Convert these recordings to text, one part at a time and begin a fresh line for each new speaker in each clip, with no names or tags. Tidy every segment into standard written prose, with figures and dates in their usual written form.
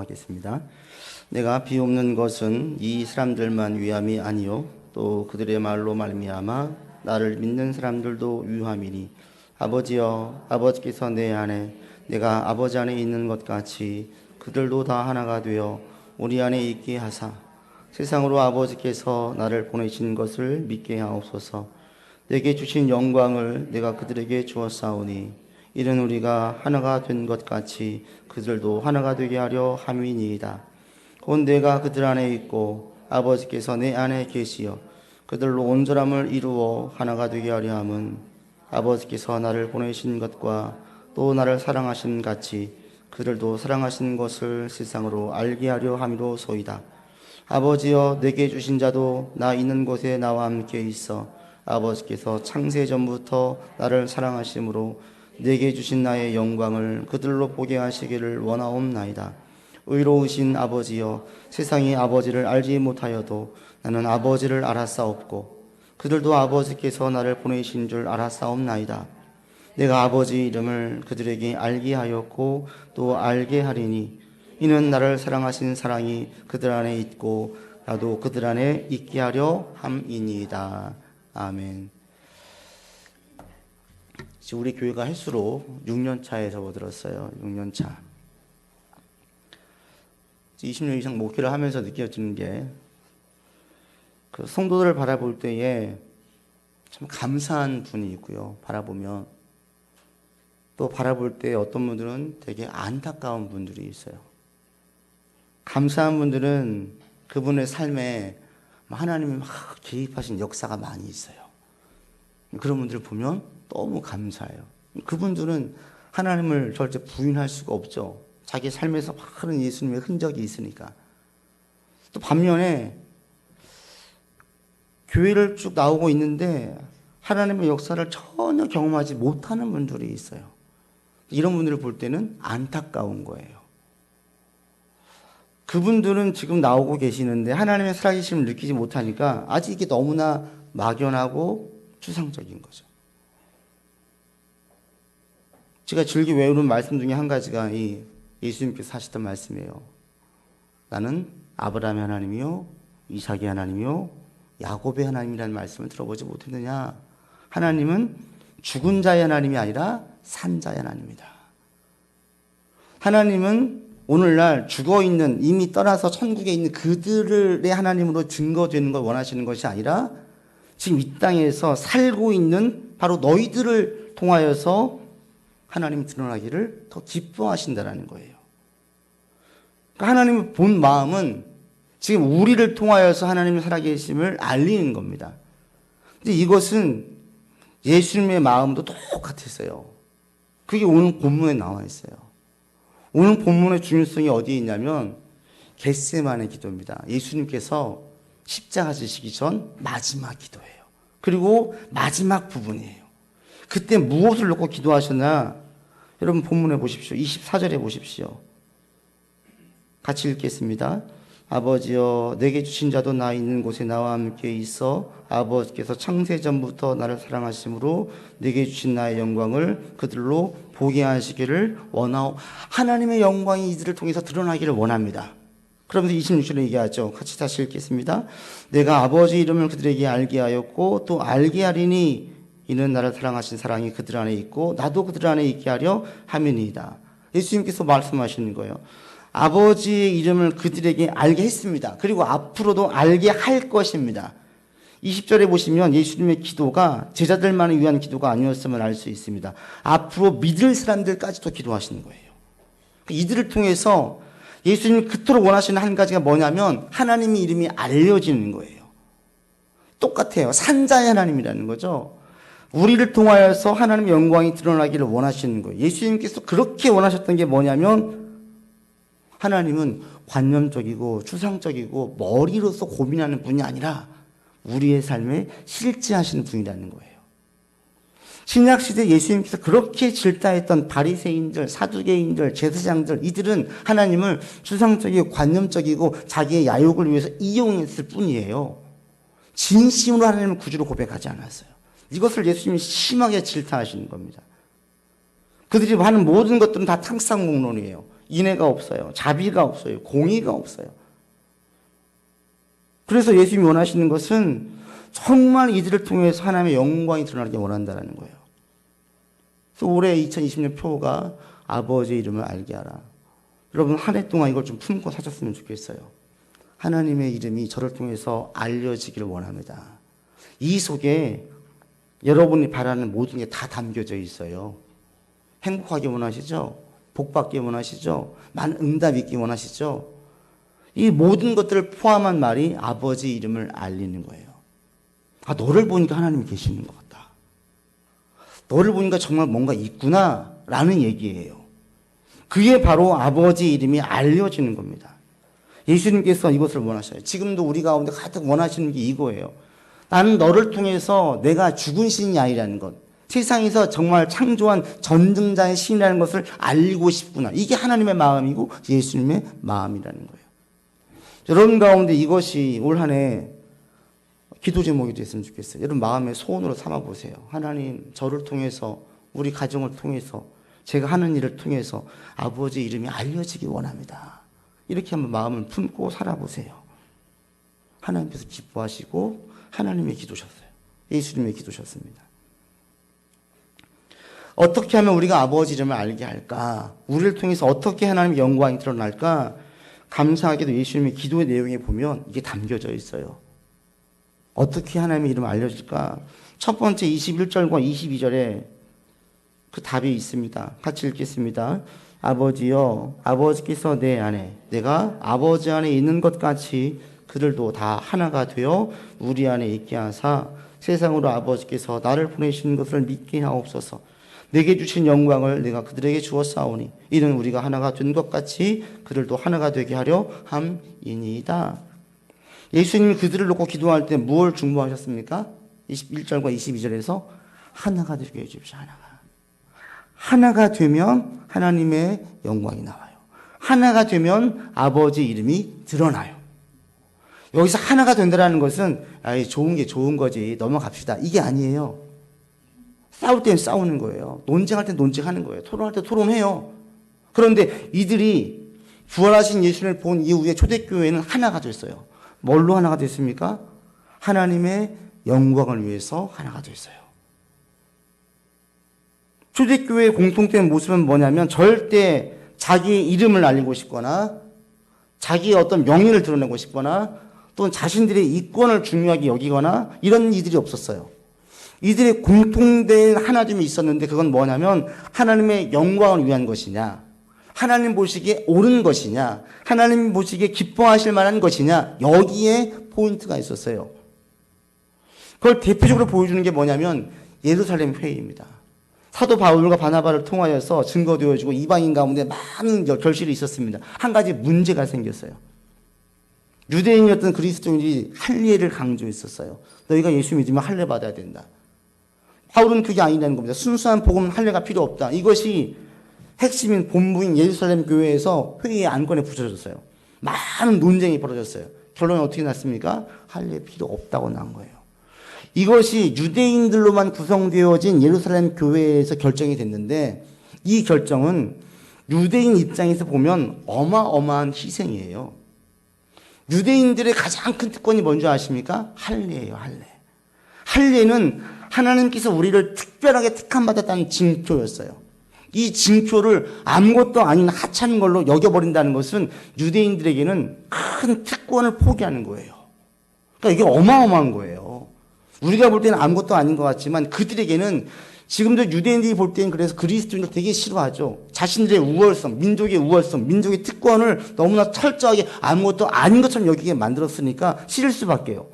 하겠습니다. 내가 비옵는 것은 이 사람들만 위함이 아니요 또 그들의 말로 말미암아 나를 믿는 사람들도 유함이니 아버지여 아버지께서 내 안에 내가 아버지 안에 있는 것 같이 그들도 다 하나가 되어 우리 안에 있게 하사 세상으로 아버지께서 나를 보내신 것을 믿게 하옵소서. 내게 주신 영광을 내가 그들에게 주었사오니 이는 우리가 하나가 된 것 같이 그들도 하나가 되게 하려 함이니이다. 곧 내가 그들 안에 있고 아버지께서 내 안에 계시어 그들로 온전함을 이루어 하나가 되게 하려 함은 아버지께서 나를 보내신 것과 또 나를 사랑하신 같이 그들도 사랑하신 것을 세상으로 알게 하려 함이로소이다. 아버지여 내게 주신 자도 나 있는 곳에 나와 함께 있어 아버지께서 창세 전부터 나를 사랑하심으로 내게 주신 나의 영광을 그들로 보게 하시기를 원하옵나이다. 의로우신 아버지여 세상이 아버지를 알지 못하여도 나는 아버지를 알았사옵고 그들도 아버지께서 나를 보내신 줄 알았사옵나이다. 내가 아버지 이름을 그들에게 알게 하였고 또 알게 하리니 이는 나를 사랑하신 사랑이 그들 안에 있고 나도 그들 안에 있게 하려 함이니이다. 아멘. 우리 교회가 할수록 6년 차에 접어들었어요. 6년 차. 20년 이상 목회를 하면서 느껴지는 게 그 성도들을 바라볼 때에 참 감사한 분이 있고요. 바라보면 또 바라볼 때 어떤 분들은 되게 안타까운 분들이 있어요. 감사한 분들은 그분의 삶에 하나님이 막 개입하신 역사가 많이 있어요. 그런 분들을 보면 너무 감사해요. 그분들은 하나님을 절대 부인할 수가 없죠. 자기 삶에서 많은 예수님의 흔적이 있으니까. 또 반면에 교회를 쭉 나오고 있는데 하나님의 역사를 전혀 경험하지 못하는 분들이 있어요. 이런 분들을 볼 때는 안타까운 거예요. 그분들은 지금 나오고 계시는데 하나님의 살아계심을 느끼지 못하니까 아직 이게 너무나 막연하고 추상적인 거죠. 제가 즐겨 외우는 말씀 중에 한 가지가 이 예수님께서 하시던 말씀이에요. 나는 아브라함의 하나님이요 이삭의 하나님이요 야곱의 하나님이라는 말씀을 들어보지 못했느냐. 하나님은 죽은 자의 하나님이 아니라 산 자의 하나님이다. 하나님은 오늘날 죽어있는 이미 떠나서 천국에 있는 그들의 하나님으로 증거되는 걸 원하시는 것이 아니라 지금 이 땅에서 살고 있는 바로 너희들을 통하여서 하나님이 드러나기를 더 기뻐하신다는 거예요. 그러니까 하나님의 본 마음은 지금 우리를 통하여서 하나님의 살아계심을 알리는 겁니다. 근데 이것은 예수님의 마음도 똑같았어요. 그게 오늘 본문에 나와 있어요. 오늘 본문의 중요성이 어디에 있냐면 겟세마네 기도입니다. 예수님께서 십자가 지시기 전 마지막 기도예요. 그리고 마지막 부분이에요. 그때 무엇을 놓고 기도하셨나? 여러분 본문에 보십시오. 24절에 보십시오. 같이 읽겠습니다. 아버지여 내게 주신 자도 나 있는 곳에 나와 함께 있어 아버지께서 창세전부터 나를 사랑하심으로 내게 주신 나의 영광을 그들로 보게 하시기를 원하오. 하나님의 영광이 이들을 통해서 드러나기를 원합니다. 그러면서 26절에 얘기하죠. 같이 다시 읽겠습니다. 내가 아버지 이름을 그들에게 알게 하였고 또 알게 하리니 이는 나를 사랑하신 사랑이 그들 안에 있고 나도 그들 안에 있게 하려 함이니이다. 예수님께서 말씀하시는 거예요. 아버지의 이름을 그들에게 알게 했습니다. 그리고 앞으로도 알게 할 것입니다. 20절에 보시면 예수님의 기도가 제자들만을 위한 기도가 아니었음을 알 수 있습니다. 앞으로 믿을 사람들까지도 기도하시는 거예요. 이들을 통해서 예수님이 그토록 원하시는 한 가지가 뭐냐면 하나님의 이름이 알려지는 거예요. 똑같아요. 산자의 하나님이라는 거죠. 우리를 통하여서 하나님의 영광이 드러나기를 원하시는 거예요. 예수님께서 그렇게 원하셨던 게 뭐냐면 하나님은 관념적이고 추상적이고 머리로서 고민하는 분이 아니라 우리의 삶에 실제하시는 분이라는 거예요. 신약시대 예수님께서 그렇게 질타했던 바리새인들, 사두개인들, 제사장들, 이들은 하나님을 추상적이고 관념적이고 자기의 야욕을 위해서 이용했을 뿐이에요. 진심으로 하나님을 구주로 고백하지 않았어요. 이것을 예수님이 심하게 질타하시는 겁니다. 그들이 하는 모든 것들은 다 탕상공론이에요. 인애가 없어요. 자비가 없어요. 공의가 없어요. 그래서 예수님이 원하시는 것은 정말 이들을 통해서 하나님의 영광이 드러나게 원한다는 거예요. 그래서 올해 2020년 표가 아버지의 이름을 알게 하라. 여러분 한 해 동안 이걸 좀 품고 사셨으면 좋겠어요. 하나님의 이름이 저를 통해서 알려지기를 원합니다. 이 속에 여러분이 바라는 모든 게 다 담겨져 있어요. 행복하게 원하시죠? 복받기 원하시죠? 많은 응답 있기 원하시죠? 이 모든 것들을 포함한 말이 아버지 이름을 알리는 거예요. 아, 너를 보니까 하나님이 계시는 것 같다. 너를 보니까 정말 뭔가 있구나 라는 얘기예요. 그게 바로 아버지 이름이 알려지는 겁니다. 예수님께서 이것을 원하셔요. 지금도 우리 가운데 가득 원하시는 게 이거예요. 나는 너를 통해서 내가 죽은 신이 아니라는 것, 세상에서 정말 창조한 전능자의 신이라는 것을 알리고 싶구나. 이게 하나님의 마음이고 예수님의 마음이라는 거예요. 여러분 가운데 이것이 올 한 해 기도 제목이 됐으면 좋겠어요. 여러분 마음의 소원으로 삼아보세요. 하나님, 저를 통해서, 우리 가정을 통해서, 제가 하는 일을 통해서 아버지 이름이 알려지기 원합니다. 이렇게 한번 마음을 품고 살아보세요. 하나님께서 기뻐하시고 하나님의 기도셨어요. 예수님의 기도셨습니다. 어떻게 하면 우리가 아버지 이름을 알게 할까? 우리를 통해서 어떻게 하나님의 영광이 드러날까? 감사하게도 예수님의 기도의 내용에 보면 이게 담겨져 있어요. 어떻게 하나님의 이름을 알려줄까? 첫 번째 21절과 22절에 그 답이 있습니다. 같이 읽겠습니다. 아버지여, 아버지께서 내 안에, 내가 아버지 안에 있는 것 같이 그들도 다 하나가 되어 우리 안에 있게 하사 세상으로 아버지께서 나를 보내신 것을 믿게 하옵소서. 내게 주신 영광을 내가 그들에게 주었사오니 이는 우리가 하나가 된 것 같이 그들도 하나가 되게 하려 함이니이다. 예수님이 그들을 놓고 기도할 때 무엇을 중보하셨습니까? 21절과 22절에서 하나가 되게 해주십시오. 하나가 되면 하나님의 영광이 나와요. 하나가 되면 아버지 이름이 드러나요. 여기서 하나가 된다는 것은 좋은 게 좋은 거지 넘어갑시다. 이게 아니에요. 싸울 때는 싸우는 거예요. 논쟁할 때는 논쟁하는 거예요. 토론할 때 토론해요. 그런데 이들이 부활하신 예수님을 본 이후에 초대교회는 하나가 됐어요. 뭘로 하나가 됐습니까? 하나님의 영광을 위해서 하나가 됐어요. 초대교회의 공통된 모습은 뭐냐면 절대 자기의 이름을 알리고 싶거나 자기의 어떤 명예를 드러내고 싶거나 또는 자신들의 이권을 중요하게 여기거나 이런 이들이 없었어요. 이들의 공통된 하나됨이 있었는데 그건 뭐냐면 하나님의 영광을 위한 것이냐, 하나님 보시기에 옳은 것이냐, 하나님 보시기에 기뻐하실 만한 것이냐, 여기에 포인트가 있었어요. 그걸 대표적으로 보여주는 게 뭐냐면 예루살렘 회의입니다. 사도 바울과 바나바를 통하여서 증거되어지고 이방인 가운데 많은 결실이 있었습니다. 한 가지 문제가 생겼어요. 유대인이었던 그리스도인들이 할례를 강조했었어요. 너희가 예수 믿으면 할례 받아야 된다. 바울은 그게 아니라는 겁니다. 순수한 복음은 할례가 필요 없다. 이것이 핵심인 본부인 예루살렘 교회에서 회의의 안건에 붙여졌어요. 많은 논쟁이 벌어졌어요. 결론이 어떻게 났습니까? 할례 필요 없다고 난 거예요. 이것이 유대인들로만 구성되어진 예루살렘 교회에서 결정이 됐는데 이 결정은 유대인 입장에서 보면 어마어마한 희생이에요. 유대인들의 가장 큰 특권이 뭔지 아십니까? 할례예요, 할례. 할례는 하나님께서 우리를 특별하게 택함받았다는 징표였어요. 이 징표를 아무것도 아닌 하찮은 걸로 여겨버린다는 것은 유대인들에게는 큰 특권을 포기하는 거예요. 그러니까 이게 어마어마한 거예요. 우리가 볼 때는 아무것도 아닌 것 같지만 그들에게는 지금도 유대인들이 볼 때는 그래서 그리스도인을 되게 싫어하죠. 자신들의 우월성, 민족의 우월성, 민족의 특권을 너무나 철저하게 아무것도 아닌 것처럼 여기게 만들었으니까 싫을 수밖에요.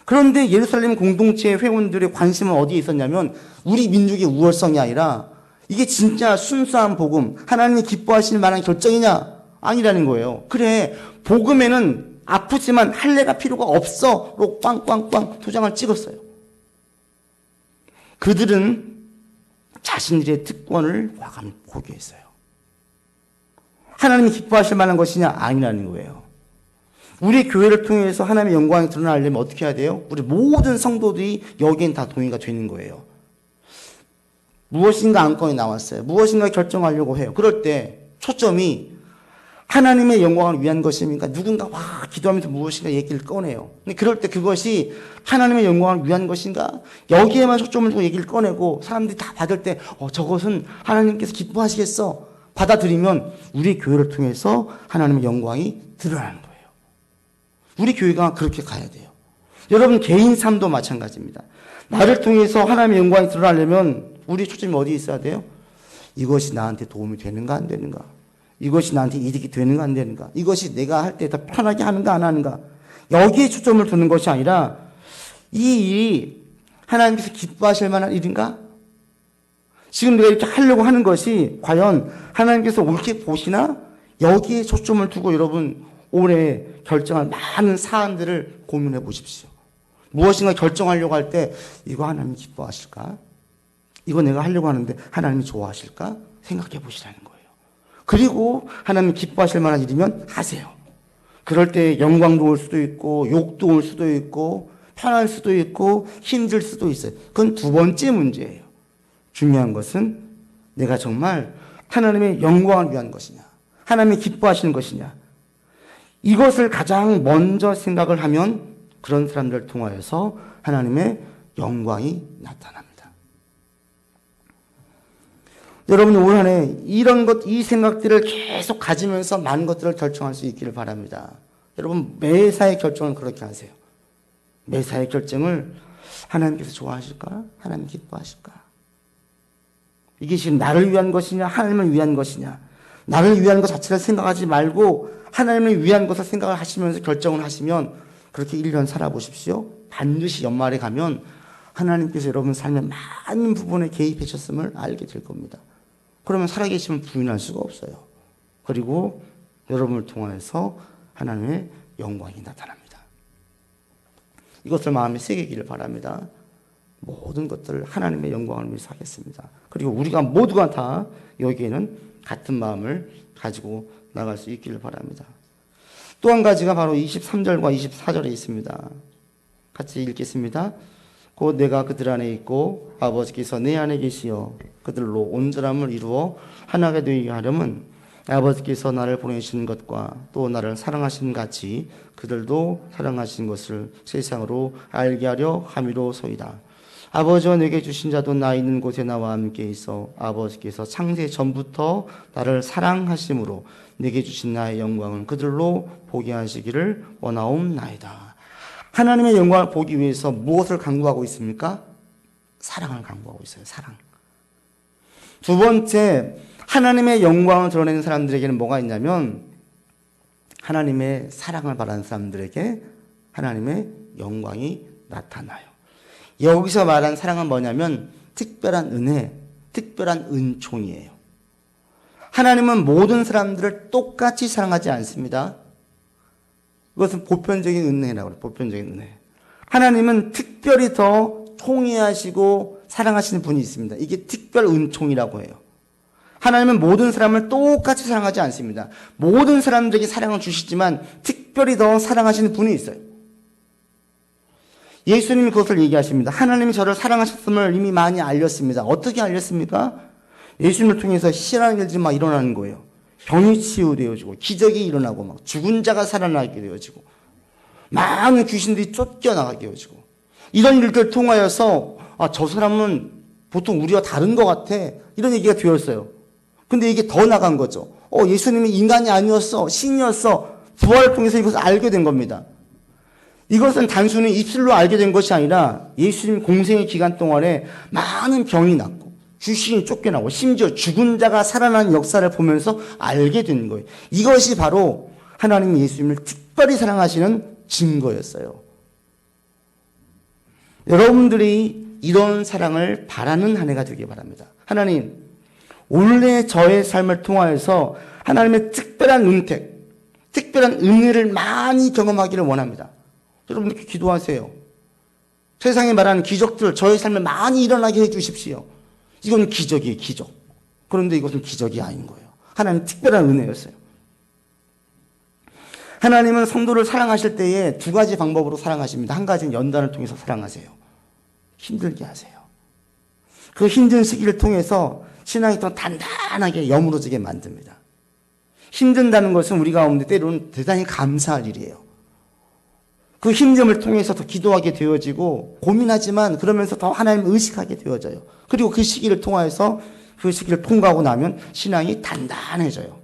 그런데 예루살렘 공동체의 회원들의 관심은 어디에 있었냐면 우리 민족의 우월성이 아니라 이게 진짜 순수한 복음, 하나님이 기뻐하실 만한 결정이냐? 아니라는 거예요. 그래, 복음에는 아프지만 할례가 필요가 없어로 꽝꽝꽝 도장을 찍었어요. 그들은 자신들의 특권을 과감히 포기했어요. 하나님이 기뻐하실 만한 것이냐? 아니라는 거예요. 우리 교회를 통해서 하나님의 영광이 드러나려면 어떻게 해야 돼요? 우리 모든 성도들이 여기엔 다 동의가 되는 거예요. 무엇인가 안건이 나왔어요. 무엇인가 결정하려고 해요. 그럴 때 초점이 하나님의 영광을 위한 것입니까? 누군가 기도하면서 무엇인가 얘기를 꺼내요. 근데 그럴 때 그것이 하나님의 영광을 위한 것인가? 여기에만 초점을 두고 얘기를 꺼내고 사람들이 다 받을 때 저것은 하나님께서 기뻐하시겠어. 받아들이면 우리 교회를 통해서 하나님의 영광이 드러나는 거예요. 우리 교회가 그렇게 가야 돼요. 여러분 개인 삶도 마찬가지입니다. 나를 통해서 하나님의 영광이 드러나려면 우리 초점이 어디에 있어야 돼요? 이것이 나한테 도움이 되는가 안 되는가? 이것이 나한테 이득이 되는가 안 되는가? 이것이 내가 할 때 더 편하게 하는가 안 하는가? 여기에 초점을 두는 것이 아니라 이 일이 하나님께서 기뻐하실 만한 일인가? 지금 내가 이렇게 하려고 하는 것이 과연 하나님께서 옳게 보시나? 여기에 초점을 두고 여러분 올해 결정할 많은 사안들을 고민해 보십시오. 무엇인가 결정하려고 할 때 이거 하나님 기뻐하실까? 이거 내가 하려고 하는데 하나님이 좋아하실까? 생각해 보시라는 거예요. 그리고 하나님 기뻐하실 만한 일이면 하세요. 그럴 때 영광도 올 수도 있고 욕도 올 수도 있고 편할 수도 있고 힘들 수도 있어요. 그건 두 번째 문제예요. 중요한 것은 내가 정말 하나님의 영광을 위한 것이냐, 하나님이 기뻐하시는 것이냐, 이것을 가장 먼저 생각을 하면 그런 사람들을 통하여서 하나님의 영광이 나타납니다. 여러분 올 한 해 이런 것, 이 생각들을 계속 가지면서 많은 것들을 결정할 수 있기를 바랍니다. 여러분 매사의 결정을 그렇게 하세요. 매사의 결정을 하나님께서 좋아하실까? 하나님 기뻐하실까? 이게 지금 나를 위한 것이냐 하나님을 위한 것이냐, 나를 위한 것 자체를 생각하지 말고 하나님을 위한 것을 생각을 하시면서 결정을 하시면 그렇게 1년 살아보십시오. 반드시 연말에 가면 하나님께서 여러분 삶의 많은 부분에 개입하셨음을 알게 될 겁니다. 그러면 살아계시면 부인할 수가 없어요. 그리고 여러분을 통하여서 하나님의 영광이 나타납니다. 이것을 마음에 새기기를 바랍니다. 모든 것들을 하나님의 영광을 위해서 하겠습니다. 그리고 우리가 모두가 다 여기에는 같은 마음을 가지고 나갈 수 있기를 바랍니다. 또 한 가지가 바로 23절과 24절에 있습니다. 같이 읽겠습니다. 곧 내가 그들 안에 있고 아버지께서 내 안에 계시어 그들로 온전함을 이루어 하나가 되게 하려면 아버지께서 나를 보내시는 것과 또 나를 사랑하시는 같이 그들도 사랑하신 것을 세상으로 알게 하려 함이로소이다. 아버지와 내게 주신 자도 나 있는 곳에 나와 함께 있어 아버지께서 창세 전부터 나를 사랑하심으로 내게 주신 나의 영광을 그들로 보게 하시기를 원하옵나이다. 하나님의 영광을 보기 위해서 무엇을 강구하고 있습니까? 사랑을 강구하고 있어요. 사랑. 두 번째, 하나님의 영광을 드러내는 사람들에게는 뭐가 있냐면 하나님의 사랑을 바라는 사람들에게 하나님의 영광이 나타나요. 여기서 말한 사랑은 뭐냐면 특별한 은혜, 특별한 은총이에요. 하나님은 모든 사람들을 똑같이 사랑하지 않습니다. 그것은 보편적인 은혜라고 해요. 보편적인 은혜. 하나님은 특별히 더 통회하시고 사랑하시는 분이 있습니다. 이게 특별 은총이라고 해요. 하나님은 모든 사람을 똑같이 사랑하지 않습니다. 모든 사람들에게 사랑을 주시지만 특별히 더 사랑하시는 분이 있어요. 예수님이 그것을 얘기하십니다. 하나님이 저를 사랑하셨음을 이미 많이 알렸습니다. 어떻게 알렸습니까? 예수님을 통해서 희한한 일들이 막 일어나는 거예요. 병이 치유되어지고 기적이 일어나고 막 죽은 자가 살아나게 되어지고 많은 귀신들이 쫓겨나가게 되어지고 이런 일들을 통하여서 저 사람은 보통 우리와 다른 것 같아 이런 얘기가 되었어요. 근데 이게 더 나간 거죠. 예수님이 인간이 아니었어, 신이었어. 부활을 통해서 이것을 알게 된 겁니다. 이것은 단순히 입술로 알게 된 것이 아니라 예수님 공생의 기간 동안에 많은 병이 났고 귀신이 쫓겨나고 심지어 죽은 자가 살아나는 역사를 보면서 알게 된 거예요. 이것이 바로 하나님이 예수님을 특별히 사랑하시는 증거였어요. 여러분들이 이런 사랑을 바라는 한 해가 되길 바랍니다. 하나님, 원래 저의 삶을 통하여서 하나님의 특별한 은택, 특별한 은혜를 많이 경험하기를 원합니다. 여러분 이렇게 기도하세요. 세상에 말하는 기적들 저의 삶에 많이 일어나게 해주십시오. 이건 기적이에요, 기적. 그런데 이것은 기적이 아닌 거예요. 하나님 특별한 은혜였어요. 하나님은 성도를 사랑하실 때에 두 가지 방법으로 사랑하십니다. 한 가지는 연단을 통해서 사랑하세요. 힘들게 하세요. 그 힘든 시기를 통해서 신앙이 더 단단하게 여무러지게 만듭니다. 힘든다는 것은 우리 가운데 때로는 대단히 감사할 일이에요. 그 힘듦을 통해서 더 기도하게 되어지고 고민하지만 그러면서 더 하나님을 의식하게 되어져요. 그리고 그 시기를 통하여서 그 시기를 통과하고 나면 신앙이 단단해져요.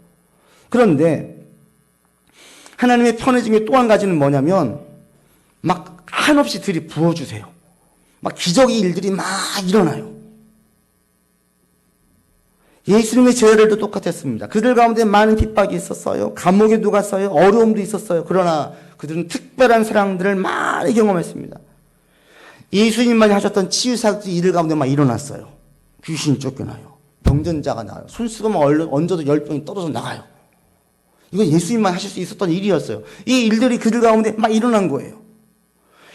그런데 하나님의 편해짐의 또 한 가지는 뭐냐면 막 한없이 들이 부어주세요. 막 기적의 일들이 막 일어나요. 예수님의 제자들도 똑같았습니다. 그들 가운데 많은 핍박이 있었어요. 감옥에도 갔어요. 어려움도 있었어요. 그러나 그들은 특별한 사랑들을 많이 경험했습니다. 예수님만이 하셨던 치유사역들이 이들 가운데 막 일어났어요. 귀신이 쫓겨나요. 병든자가 나와요. 손수건만 얹어도 열병이 떨어져 나가요. 이건 예수님만 하실 수 있었던 일이었어요. 이 일들이 그들 가운데 막 일어난 거예요.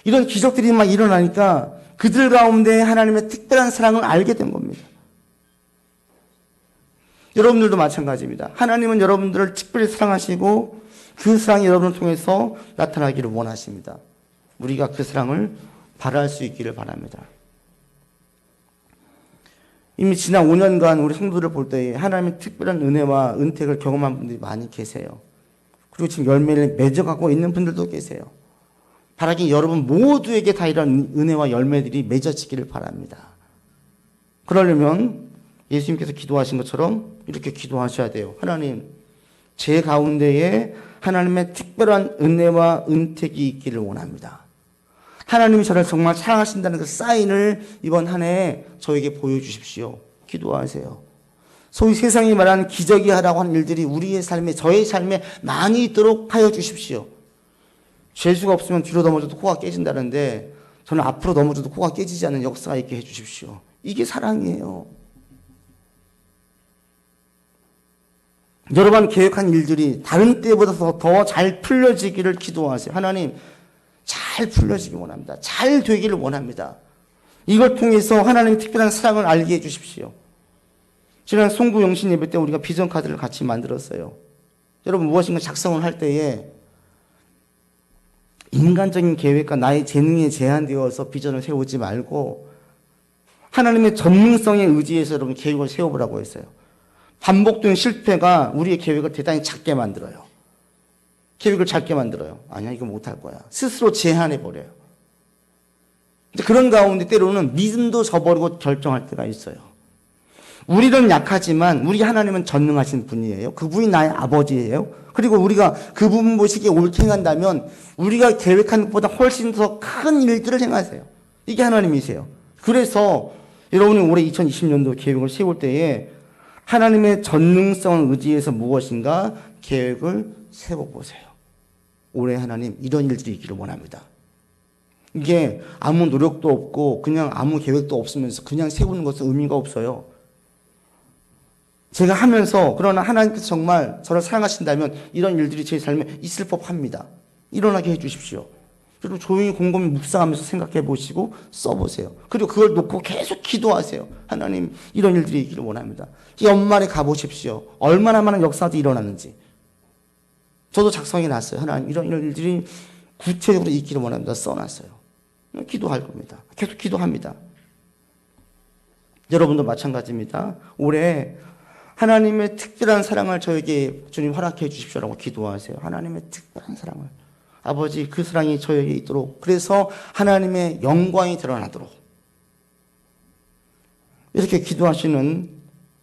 이런 기적들이 막 일어나니까 그들 가운데 하나님의 특별한 사랑을 알게 된 겁니다. 여러분들도 마찬가지입니다. 하나님은 여러분들을 특별히 사랑하시고 그 사랑이 여러분을 통해서 나타나기를 원하십니다. 우리가 그 사랑을 바랄 수 있기를 바랍니다. 이미 지난 5년간 우리 성도들을 볼 때에 하나님의 특별한 은혜와 은택을 경험한 분들이 많이 계세요. 그리고 지금 열매를 맺어가고 있는 분들도 계세요. 바라긴 여러분 모두에게 다 이런 은혜와 열매들이 맺어지기를 바랍니다. 그러려면 예수님께서 기도하신 것처럼 이렇게 기도하셔야 돼요. 하나님, 제 가운데에 하나님의 특별한 은혜와 은택이 있기를 원합니다. 하나님이 저를 정말 사랑하신다는 그 사인을 이번 한 해 저에게 보여주십시오. 기도하세요. 소위 세상이 말하는 기적이 하라고 하는 일들이 우리의 삶에, 저의 삶에 많이 있도록 하여 주십시오. 죄수가 없으면 뒤로 넘어져도 코가 깨진다는데 저는 앞으로 넘어져도 코가 깨지지 않는 역사가 있게 해주십시오. 이게 사랑이에요. 여러 번 계획한 일들이 다른 때보다 더 잘 풀려지기를 기도하세요. 하나님, 잘 풀려지기 원합니다. 잘 되기를 원합니다. 이걸 통해서 하나님의 특별한 사랑을 알게 해주십시오. 지난 송구 영신 예배 때 우리가 비전 카드를 같이 만들었어요. 여러분 무엇인가 작성을 할 때에 인간적인 계획과 나의 재능에 제한되어서 비전을 세우지 말고 하나님의 전능성에 의지해서 여러분 계획을 세워보라고 했어요. 반복된 실패가 우리의 계획을 대단히 작게 만들어요. 계획을 작게 만들어요. 아니야, 이거 못할 거야. 스스로 제한해버려요. 그런 가운데 때로는 믿음도 저버리고 결정할 때가 있어요. 우리는 약하지만 우리 하나님은 전능하신 분이에요. 그분이 나의 아버지예요. 그리고 우리가 그분 보시기에 옳게 행한다면 우리가 계획한 것보다 훨씬 더 큰 일들을 행하세요. 이게 하나님이세요. 그래서 여러분이 올해 2020년도 계획을 세울 때에 하나님의 전능성을 의지해서 무엇인가 계획을 세워보세요. 올해 하나님 이런 일들이 있기를 원합니다. 이게 아무 노력도 없고 그냥 아무 계획도 없으면서 그냥 세우는 것은 의미가 없어요. 제가 하면서 그러나 하나님께서 정말 저를 사랑하신다면 이런 일들이 제 삶에 있을 법합니다. 일어나게 해주십시오. 그리고 조용히 곰곰이 묵상하면서 생각해 보시고 써보세요. 그리고 그걸 놓고 계속 기도하세요. 하나님 이런 일들이 있기를 원합니다. 연말에 가보십시오. 얼마나 많은 역사들이 일어났는지. 저도 작성해 놨어요. 하나님 이런 일들이 구체적으로 있기를 원합니다. 써놨어요. 기도할 겁니다. 계속 기도합니다. 여러분도 마찬가지입니다. 올해 하나님의 특별한 사랑을 저에게 주님 허락해 주십시오라고 기도하세요. 하나님의 특별한 사랑을. 아버지 그 사랑이 저에게 있도록 그래서 하나님의 영광이 드러나도록 이렇게 기도하시는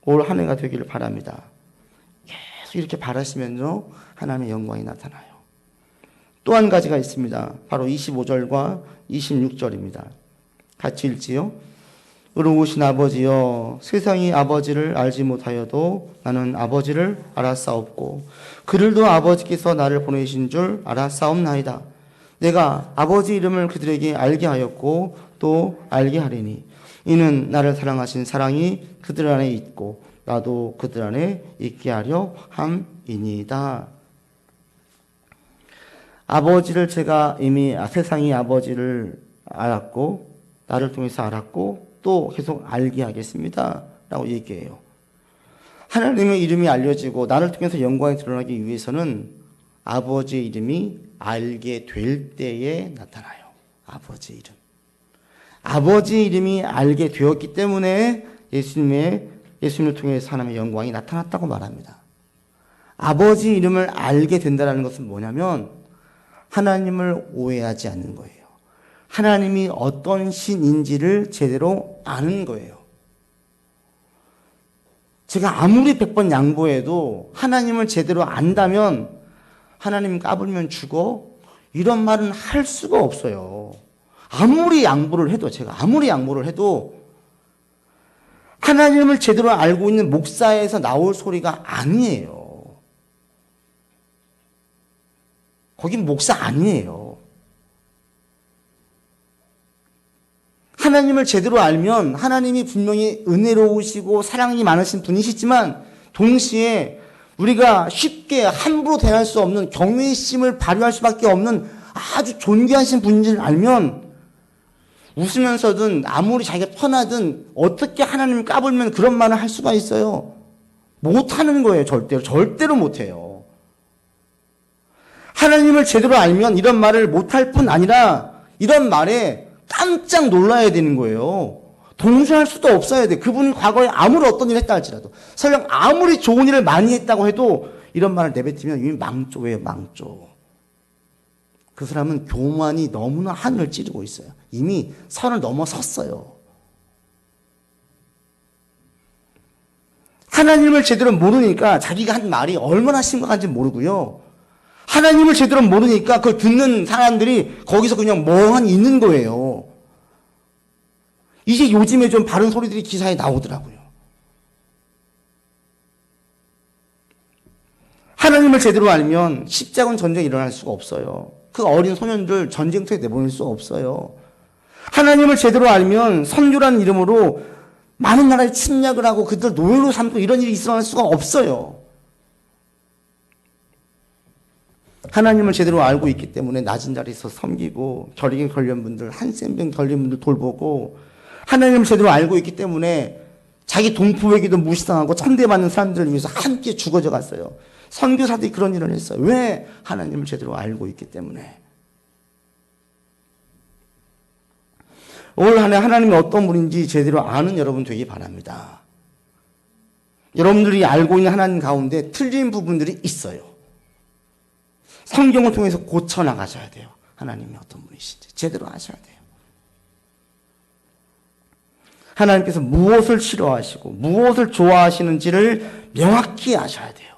올 한 해가 되기를 바랍니다. 계속 이렇게 바라시면서 하나님의 영광이 나타나요. 또 한 가지가 있습니다. 바로 25절과 26절입니다. 같이 읽지요. 의로우신 아버지여 세상이 아버지를 알지 못하여도 나는 아버지를 알았사옵고 그들도 아버지께서 나를 보내신 줄 알았사옵나이다. 내가 아버지 이름을 그들에게 알게 하였고 또 알게 하리니 이는 나를 사랑하신 사랑이 그들 안에 있고 나도 그들 안에 있게 하려 함이니이다. 아버지를 제가 이미 세상이 아버지를 알았고 나를 통해서 알았고 또 계속 알게 하겠습니다 라고 얘기해요. 하나님의 이름이 알려지고 나를 통해서 영광이 드러나기 위해서는 아버지의 이름이 알게 될 때에 나타나요. 아버지의 이름. 아버지의 이름이 알게 되었기 때문에 예수님을 통해서 하나님의 영광이 나타났다고 말합니다. 아버지 이름을 알게 된다는 것은 뭐냐면 하나님을 오해하지 않는 거예요. 하나님이 어떤 신인지를 제대로 아는 거예요. 제가 아무리 100번 양보해도 하나님을 제대로 안다면 하나님 까불면 죽어? 이런 말은 할 수가 없어요. 아무리 양보를 해도, 제가 아무리 양보를 해도 하나님을 제대로 알고 있는 목사에서 나올 소리가 아니에요. 거긴 목사 아니에요. 하나님을 제대로 알면 하나님이 분명히 은혜로우시고 사랑이 많으신 분이시지만 동시에 우리가 쉽게 함부로 대할 수 없는 경외심을 발휘할 수밖에 없는 아주 존귀하신 분인지를 알면 웃으면서든 아무리 자기가 편하든 어떻게 하나님을 까불면 그런 말을 할 수가 있어요? 못하는 거예요. 절대로 못해요. 하나님을 제대로 알면 이런 말을 못할 뿐 아니라 이런 말에 깜짝 놀라야 되는 거예요. 동조할 수도 없어야 돼. 그분이 과거에 아무리 어떤 일을 했다 할지라도 설령 아무리 좋은 일을 많이 했다고 해도 이런 말을 내뱉으면 이미 망조예요. 망조. 그 사람은 교만이 너무나 하늘을 찌르고 있어요. 이미 선을 넘어섰어요. 하나님을 제대로 모르니까 자기가 한 말이 얼마나 심각한지 모르고요. 하나님을 제대로 모르니까 그걸 듣는 사람들이 거기서 그냥 멍하니 있는 거예요. 이제 요즘에 좀 바른 소리들이 기사에 나오더라고요. 하나님을 제대로 알면 십자군 전쟁이 일어날 수가 없어요. 그 어린 소년들 전쟁터에 내보낼 수 없어요. 하나님을 제대로 알면 선교라는 이름으로 많은 나라에 침략을 하고 그들 노예로 삼고 이런 일이 일어날 수가 없어요. 하나님을 제대로 알고 있기 때문에 낮은 자리에서 섬기고 결핵에 걸린 분들, 한센병 걸린 분들 돌보고 하나님을 제대로 알고 있기 때문에 자기 동포에게도 무시당하고 천대받는 사람들을 위해서 함께 죽어져 갔어요. 선교사들이 그런 일을 했어요. 왜? 하나님을 제대로 알고 있기 때문에. 올 한 해 하나님이 어떤 분인지 제대로 아는 여러분 되기 바랍니다. 여러분들이 알고 있는 하나님 가운데 틀린 부분들이 있어요. 성경을 통해서 고쳐나가셔야 돼요. 하나님이 어떤 분이신지 제대로 아셔야 돼요. 하나님께서 무엇을 싫어하시고 무엇을 좋아하시는지를 명확히 아셔야 돼요.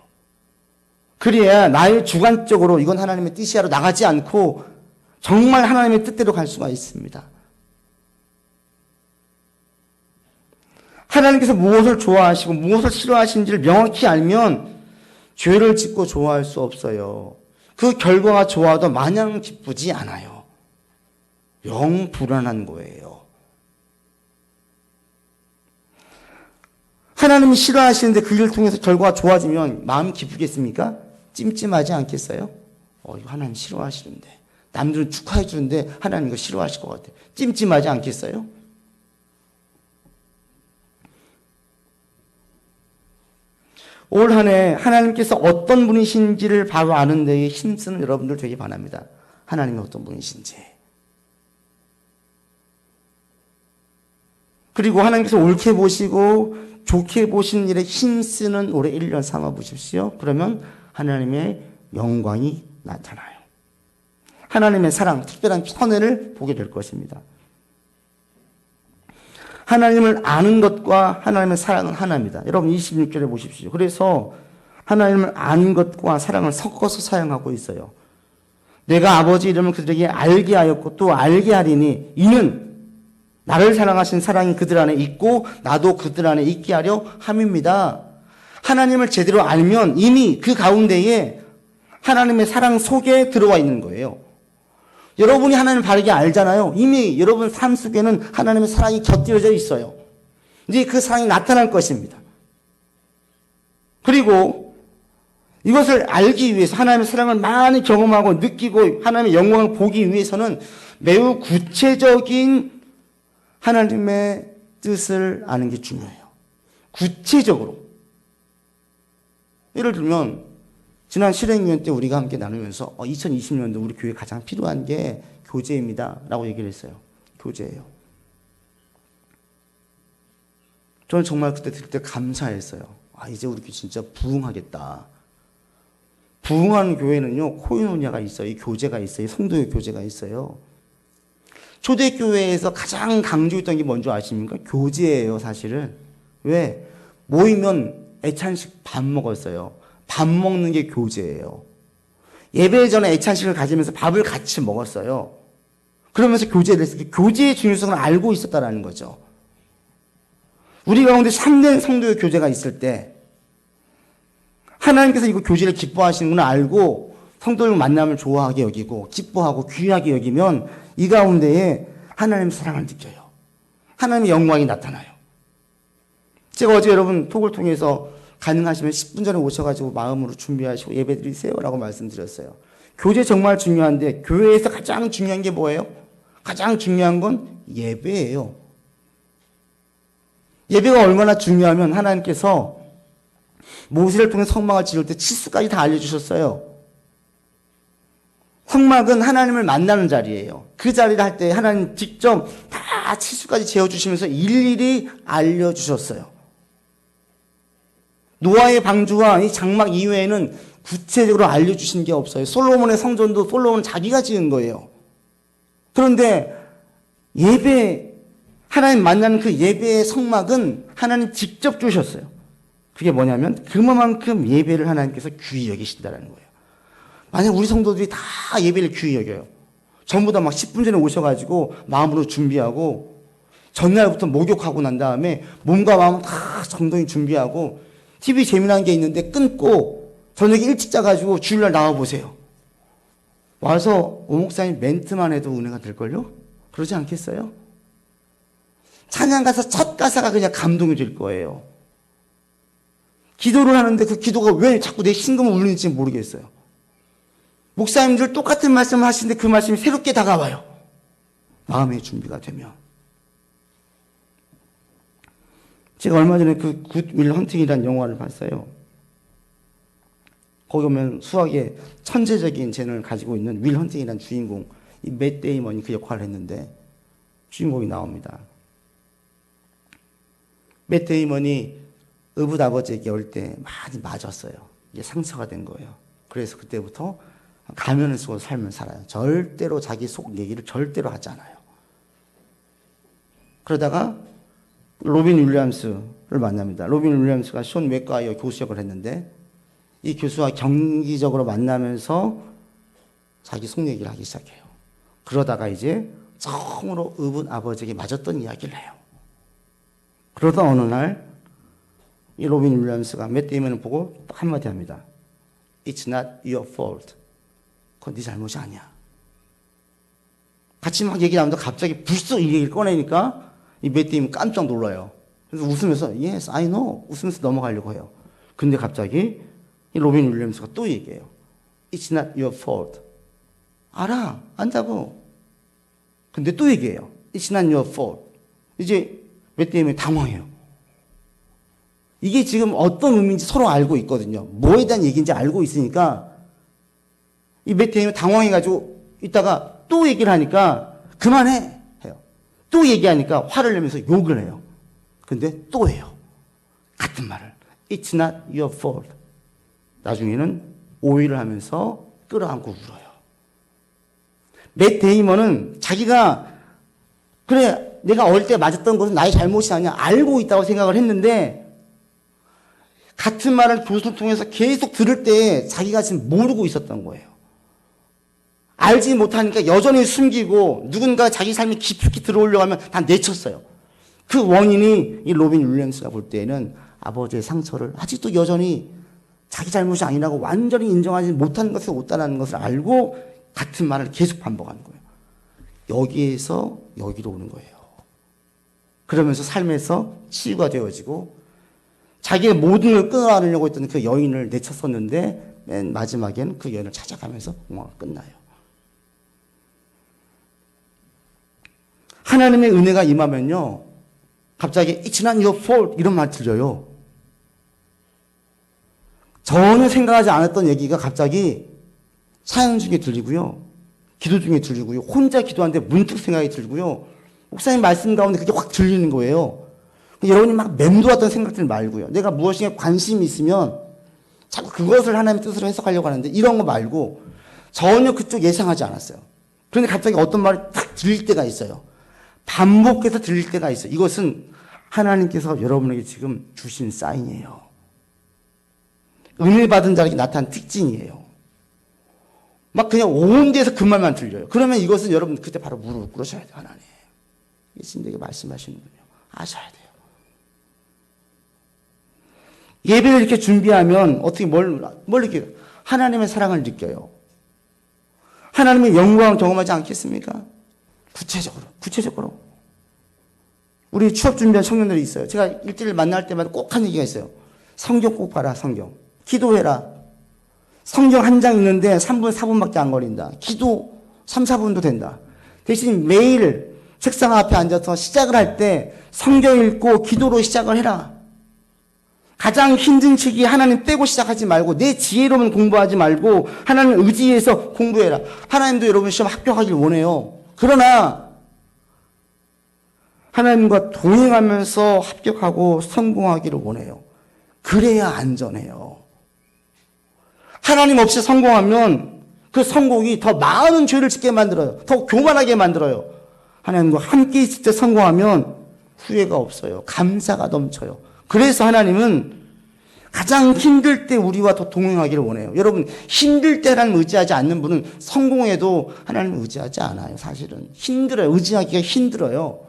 그래야 나의 주관적으로 이건 하나님의 뜻이야로 나가지 않고 정말 하나님의 뜻대로 갈 수가 있습니다. 하나님께서 무엇을 좋아하시고 무엇을 싫어하시는지를 명확히 알면 죄를 짓고 좋아할 수 없어요. 그 결과가 좋아도 마냥 기쁘지 않아요. 영 불안한 거예요. 하나님이 싫어하시는데 그 일을 통해서 결과가 좋아지면 마음이 기쁘겠습니까? 찜찜하지 않겠어요? 이거 하나님 싫어하시는데. 남들은 축하해 주는데 하나님 이거 싫어하실 것 같아. 찜찜하지 않겠어요? 올 한 해 하나님께서 어떤 분이신지를 바로 아는 데에 힘쓰는 여러분들 되기 바랍니다. 하나님이 어떤 분이신지. 그리고 하나님께서 옳게 보시고 좋게 보시는 일에 힘쓰는 올해 1년 삼아 보십시오. 그러면 하나님의 영광이 나타나요. 하나님의 사랑, 특별한 선혜를 보게 될 것입니다. 하나님을 아는 것과 하나님의 사랑은 하나입니다. 여러분 26절에 보십시오. 그래서 하나님을 아는 것과 사랑을 섞어서 사용하고 있어요. 내가 아버지 이름을 그들에게 알게 하였고 또 알게 하리니 이는 나를 사랑하신 사랑이 그들 안에 있고 나도 그들 안에 있게 하려 함입니다. 하나님을 제대로 알면 이미 그 가운데에 하나님의 사랑 속에 들어와 있는 거예요. 여러분이 하나님을 바르게 알잖아요. 이미 여러분 삶 속에는 하나님의 사랑이 곁들여져 있어요. 이제 그 사랑이 나타날 것입니다. 그리고 이것을 알기 위해서 하나님의 사랑을 많이 경험하고 느끼고 하나님의 영광을 보기 위해서는 매우 구체적인 하나님의 뜻을 아는 게 중요해요. 구체적으로. 예를 들면 지난 실행위원 때 우리가 함께 나누면서 2020년도 우리 교회에 가장 필요한 게 교제입니다 라고 얘기를 했어요. 교제예요. 저는 정말 그때 들을 때 감사했어요. 이제 우리 교회 진짜 부흥하겠다. 부흥하는 교회는요, 코이노니아가 있어요. 이 교제가 있어요. 성도의 교제가 있어요. 초대교회에서 가장 강조했던 게 뭔지 아십니까? 교제예요, 사실은. 왜? 모이면 애찬식 밥 먹었어요. 밥 먹는 게 교제예요. 예배 전에 애찬식을 가지면서 밥을 같이 먹었어요. 그러면서 교제를 했어요. 교제의 중요성을 알고 있었다는 거죠. 우리 가운데 참된 성도의 교제가 있을 때 하나님께서 이거 교제를 기뻐하시는 걸 알고 성도를 만나면 좋아하게 여기고 기뻐하고 귀하게 여기면 이 가운데에 하나님의 사랑을 느껴요. 하나님의 영광이 나타나요. 제가 어제 여러분 톡을 통해서 가능하시면 10분 전에 오셔가지고 마음으로 준비하시고 예배 드리세요 라고 말씀드렸어요. 교제 정말 중요한데 교회에서 가장 중요한 게 뭐예요? 가장 중요한 건 예배예요. 예배가 얼마나 중요하면 하나님께서 모세를 통해 성막을 지을 때 치수까지 다 알려주셨어요. 성막은 하나님을 만나는 자리예요. 그 자리를 할 때 하나님 직접 다 치수까지 재어주시면서 일일이 알려주셨어요. 노아의 방주와 이 장막 이외에는 구체적으로 알려주신 게 없어요. 솔로몬의 성전도 솔로몬은 자기가 지은 거예요. 그런데 예배, 하나님 만나는 그 예배의 성막은 하나님 직접 주셨어요. 그게 뭐냐면 그만큼 예배를 하나님께서 귀히 여기신다는 거예요. 만약 우리 성도들이 다 예배를 귀히 여겨요. 전부 다 막 10분 전에 오셔가지고 마음으로 준비하고 전날부터 목욕하고 난 다음에 몸과 마음 다 정돈히 준비하고 TV 재미난 게 있는데 끊고 저녁에 일찍 자가지고 주일날 나와보세요. 와서 오 목사님 멘트만 해도 은혜가 될걸요? 그러지 않겠어요? 찬양 가사 첫 가사가 그냥 감동이 될 거예요. 기도를 하는데 그 기도가 왜 자꾸 내 심금을 울리는지 모르겠어요. 목사님들 똑같은 말씀을 하시는데 그 말씀이 새롭게 다가와요. 마음의 준비가 되면. 제가 얼마 전에 그 굿 윌 헌팅이라는 영화를 봤어요. 거기 보면 수학의 천재적인 재능을 가지고 있는 윌 헌팅이라는 주인공, 이 맷 데이먼이 그 역할을 했는데 주인공이 나옵니다. 맷 데이먼이 의붓 아버지에게 올 때 많이 맞았어요. 이게 상처가 된 거예요. 그래서 그때부터 가면을 쓰고 삶을 살아요. 절대로 자기 속 얘기를 절대로 하지 않아요. 그러다가 로빈 윌리엄스를 만납니다. 로빈 윌리엄스가 숀 맥과이어 교수 역을 했는데 이 교수와 경기적으로 만나면서 자기 속 얘기를 하기 시작해요. 그러다가 이제 처음으로 의붓 아버지에게 맞았던 이야기를 해요. 그러다 어느 날 이 로빈 윌리엄스가 맷 데이먼을 보고 딱 한마디 합니다. It's not your fault. 그건 네 잘못이 아니야. 같이 막 얘기 나오는데 갑자기 불쑥 이 얘기를 꺼내니까 이 맷 데이먼 깜짝 놀라요. 그래서 웃으면서 Yes, I know. 웃으면서 넘어가려고 해요. 근데 갑자기 이 로빈 윌리엄스가 또 얘기해요. It's not your fault. 알아. 안다고. 근데 또 얘기해요. It's not your fault. 이제 맷 데이먼이 당황해요. 이게 지금 어떤 의미인지 서로 알고 있거든요. 뭐에 대한 얘기인지 알고 있으니까 이 맷 데이먼이 당황해가지고 이따가 또 얘기를 하니까 그만해 해요. 또 얘기하니까 화를 내면서 욕을 해요. 근데 또 해요. 같은 말을. It's not your fault. 나중에는 오해를 하면서 끌어안고 울어요. 맷 데이먼은 자기가 그래 내가 어릴 때 맞았던 것은 나의 잘못이 아니야 알고 있다고 생각을 했는데 같은 말을 교수를 통해서 계속 들을 때 자기가 지금 모르고 있었던 거예요. 알지 못하니까 여전히 숨기고 누군가 자기 삶에 깊숙이 들어오려고 하면 다 내쳤어요. 그 원인이 이 로빈 윌리엄스가 볼 때에는 아버지의 상처를 아직도 여전히 자기 잘못이 아니라고 완전히 인정하지 못하는 것을 옳다는 것을 알고 같은 말을 계속 반복하는 거예요. 여기에서 여기로 오는 거예요. 그러면서 삶에서 치유가 되어지고 자기의 모든 걸 끊어내려고 했던 그 여인을 내쳤었는데 맨 마지막엔 그 여인을 찾아가면서 영화가 끝나요. 하나님의 은혜가 임하면요. 갑자기 It's not your fault 이런 말 들려요. 전혀 생각하지 않았던 얘기가 갑자기 사연 중에 들리고요. 기도 중에 들리고요. 혼자 기도하는데 문득 생각이 들고요. 목사님 말씀 가운데 그게 확 들리는 거예요. 여러분이 막 맴돌았던 생각들 말고요. 내가 무엇인가 관심이 있으면 자꾸 그것을 하나님의 뜻으로 해석하려고 하는데 이런 거 말고 전혀 그쪽 예상하지 않았어요. 그런데 갑자기 어떤 말이 딱 들릴 때가 있어요. 반복해서 들릴 때가 있어요. 이것은 하나님께서 여러분에게 지금 주신 사인이에요. 은혜 받은 자에게 나타난 특징이에요. 막 그냥 온 데서 그 말만 들려요. 그러면 이것은 여러분 그때 바로 무릎을 꿇으셔야 돼요. 하나님, 예수님에게 말씀하시는군요. 아셔야 돼요. 예배를 이렇게 준비하면 어떻게 뭘 느껴요? 하나님의 사랑을 느껴요. 하나님의 영광을 경험하지 않겠습니까? 구체적으로. 우리 취업 준비한 청년들이 있어요. 제가 일주일 만날 때마다 꼭 하는 얘기가 있어요. 성경 꼭 봐라, 성경. 기도해라. 성경 한 장 읽는데 3분, 4분밖에 안 걸린다. 기도 3, 4분도 된다. 대신 매일 책상 앞에 앉아서 시작을 할 때 성경 읽고 기도로 시작을 해라. 가장 힘든 시기 하나님 빼고 시작하지 말고 내 지혜로만 공부하지 말고 하나님 의지해서 공부해라. 하나님도 여러분 시험 합격하길 원해요. 그러나 하나님과 동행하면서 합격하고 성공하기를 원해요. 그래야 안전해요. 하나님 없이 성공하면 그 성공이 더 많은 죄를 짓게 만들어요. 더 교만하게 만들어요. 하나님과 함께 있을 때 성공하면 후회가 없어요. 감사가 넘쳐요. 그래서 하나님은 가장 힘들 때 우리와 더 동행하기를 원해요. 여러분, 힘들 때 하나님 의지하지 않는 분은 성공해도 하나님 의지하지 않아요. 사실은 힘들어요. 의지하기가 힘들어요.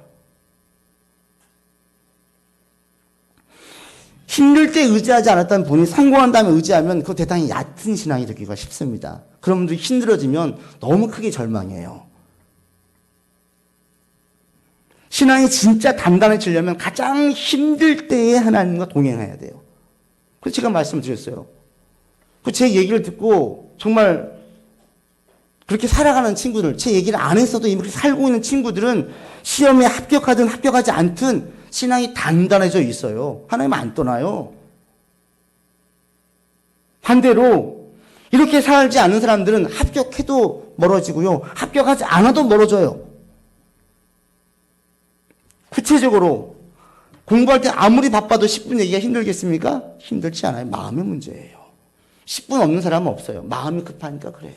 힘들 때 의지하지 않았던 분이 성공한 다음에 의지하면 그거 대단히 얕은 신앙이 되기가 쉽습니다. 그런 분들이 힘들어지면 너무 크게 절망해요. 신앙이 진짜 단단해지려면 가장 힘들 때에 하나님과 동행해야 돼요. 그래서 제가 말씀드렸어요. 제 얘기를 듣고 정말 그렇게 살아가는 친구들, 제 얘기를 안 했어도 이미 그렇게 살고 있는 친구들은 시험에 합격하든 합격하지 않든 신앙이 단단해져 있어요. 하나님 안 떠나요. 반대로 이렇게 살지 않는 사람들은 합격해도 멀어지고요. 합격하지 않아도 멀어져요. 구체적으로 공부할 때 아무리 바빠도 10분 얘기가 힘들겠습니까? 힘들지 않아요. 마음의 문제예요. 10분 없는 사람은 없어요. 마음이 급하니까 그래요.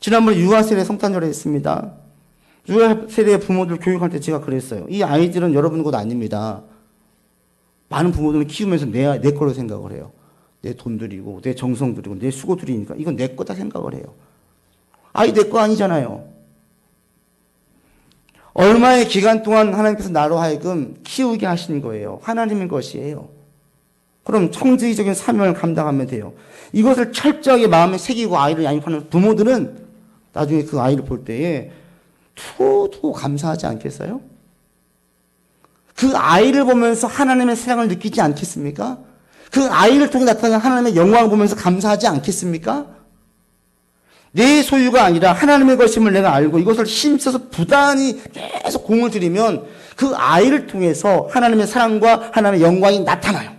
지난번에 유아세례 성탄절에 했습니다. 유아세례 부모들 교육할 때 제가 그랬어요. 이 아이들은 여러분 것 아닙니다. 많은 부모들은 키우면서 내 거로 생각을 해요. 내 돈 들이고 내 정성 들이고 내 수고 들이니까 이건 내 거다 생각을 해요. 아이 내 거 아니잖아요. 얼마의 기간 동안 하나님께서 나로 하여금 키우게 하신 거예요. 하나님의 것이에요. 그럼 청지기적인 사명을 감당하면 돼요. 이것을 철저하게 마음에 새기고 아이를 양육하는 부모들은 나중에 그 아이를 볼 때에 투도 감사하지 않겠어요? 그 아이를 보면서 하나님의 사랑을 느끼지 않겠습니까? 그 아이를 통해 나타나는 하나님의 영광을 보면서 감사하지 않겠습니까? 내 소유가 아니라 하나님의 것임을 내가 알고 이것을 힘써서 부단히 계속 공을 들이면 그 아이를 통해서 하나님의 사랑과 하나님의 영광이 나타나요.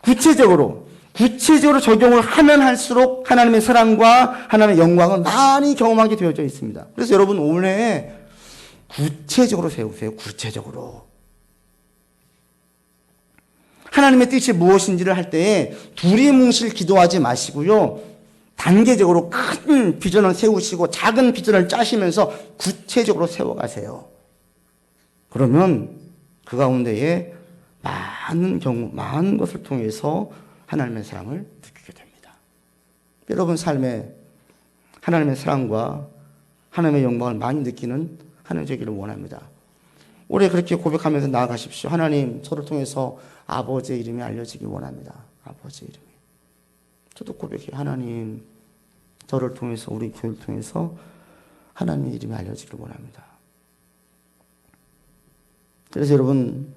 구체적으로 적용을 하면 할수록 하나님의 사랑과 하나님의 영광을 많이 경험하게 되어져 있습니다. 그래서 여러분 올해 구체적으로 세우세요. 구체적으로. 하나님의 뜻이 무엇인지를 할 때에 두리뭉실 기도하지 마시고요. 단계적으로 큰 비전을 세우시고 작은 비전을 짜시면서 구체적으로 세워가세요. 그러면 그 가운데에 많은 것을 통해서 하나님의 사랑을 느끼게 됩니다. 여러분 삶에 하나님의 사랑과 하나님의 영광을 많이 느끼는 하나님 되기를 원합니다. 올해 그렇게 고백하면서 나아가십시오. 하나님, 저를 통해서 아버지의 이름이 알려지기 원합니다. 아버지의 이름이. 저도 고백해요. 하나님, 저를 통해서, 우리 교회를 통해서 하나님의 이름이 알려지길 원합니다. 그래서 여러분,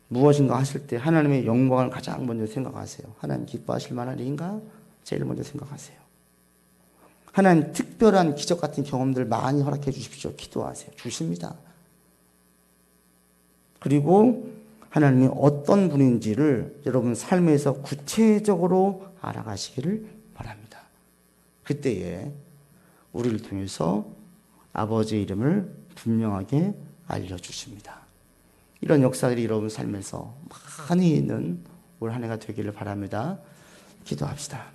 무엇인가 하실 때 하나님의 영광을 가장 먼저 생각하세요. 하나님 기뻐하실 만한 일인가? 제일 먼저 생각하세요. 하나님 특별한 기적 같은 경험들 많이 허락해 주십시오. 기도하세요. 주십니다. 그리고 하나님이 어떤 분인지를 여러분 삶에서 구체적으로 알아가시기를 바랍니다. 그때에 우리를 통해서 아버지의 이름을 분명하게 알려주십니다. 이런 역사들이 여러분 삶에서 많이 있는 올 한 해가 되기를 바랍니다. 기도합시다.